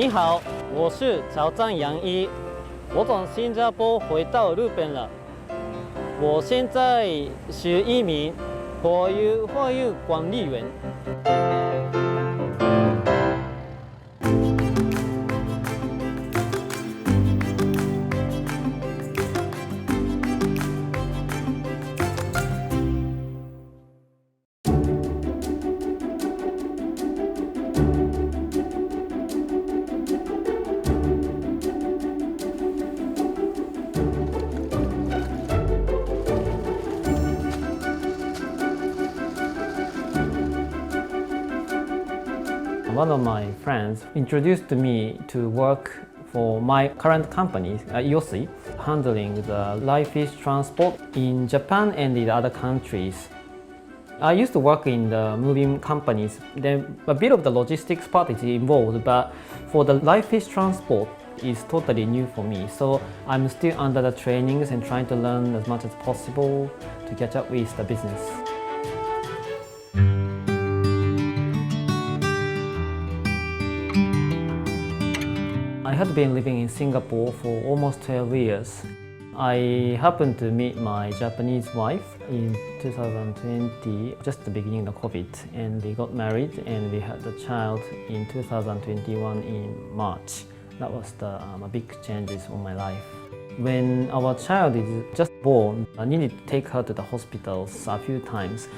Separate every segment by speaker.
Speaker 1: 你好，我是曹藏杨一，我从新加坡回到日本了。我现在是一名货运管理员。One of my friends introduced me to work for my current company, Yossi, handling the live fish transport in Japan and in other countries. I used to work in the moving companies. Then a bit of the logistics part is involved, but for the live fish transport, is totally new for me. So I'm still under the trainings and trying to learn as much as possible to catch up with the business. I had been living in Singapore for almost 12 years. I happened to meet my Japanese wife in 2020, just the beginning of COVID, and we got married and we had a child in 2021 in March. That was the big changes in my life. When our child is just born, I needed to take her to the hospitals a few times.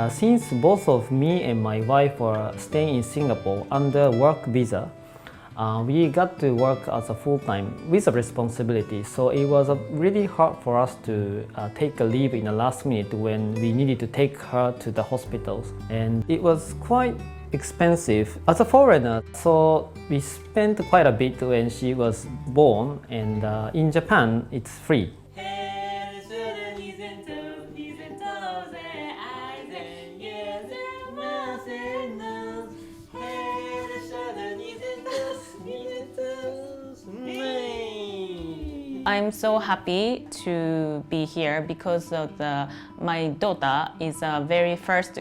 Speaker 1: Since both of me and my wife were staying in Singapore under work visa, we got to work as a full-time with a responsibility. So it was really hard for us to take a leave in the last minute when we needed to take her to the hospitals. And it was quite expensive as a foreigner. So we spent quite a bit when she was born, and in Japan it's free.
Speaker 2: I'm so happy to be here because of my daughter is a very first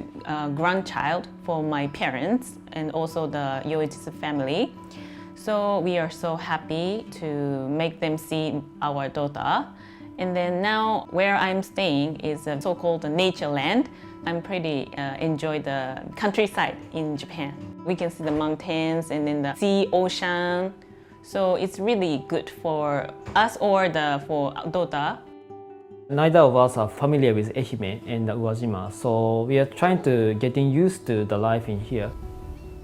Speaker 2: grandchild for my parents and also the Yoichi's family. So we are so happy to make them see our daughter. And then now where I'm staying is a so-called nature land. I'm pretty enjoy the countryside in Japan. We can see the mountains and then the sea, ocean. So it's really good for us or for daughter.
Speaker 1: Neither of us are familiar with Ehime and Uwajima, so we are trying to getting used to the life in here.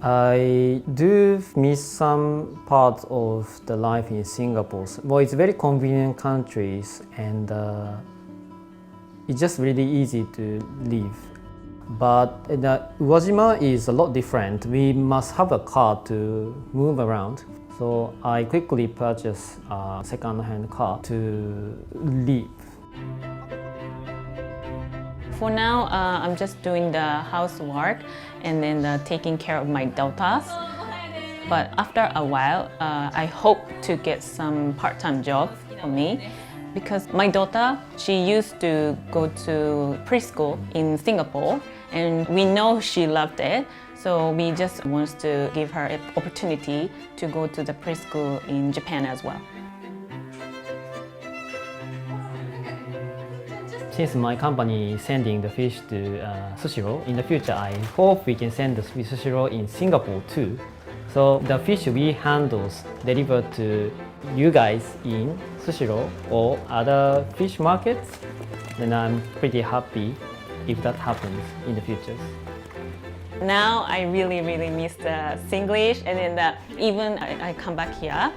Speaker 1: I do miss some parts of the life in Singapore. Well, it's very convenient countries and it's just really easy to live. But Uwajima is a lot different. We must have a car to move around. So I quickly purchased a second-hand car to live.
Speaker 2: For now, I'm just doing the housework and then taking care of my daughters. But after a while, I hope to get some part-time job for me because my daughter, she used to go to preschool in Singapore and we know she loved it. So we just want to give her an opportunity to go to the preschool in Japan as well.
Speaker 1: Since my company is sending the fish to Sushiro, in the future I hope we can send the Sushiro in Singapore too. So the fish we handle delivered to you guys in Sushiro or other fish markets, then I'm pretty happy if that happens in the future.
Speaker 2: Now I really miss the Singlish, and then even I come back here,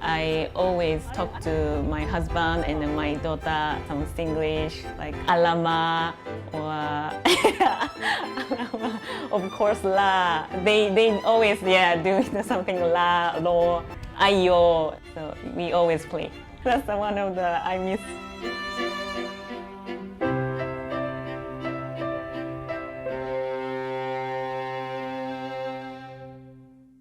Speaker 2: I always talk to my husband and then my daughter some Singlish like alama or of course la. They always doing something la, lo, ayo. So we always play. That's one of the I miss.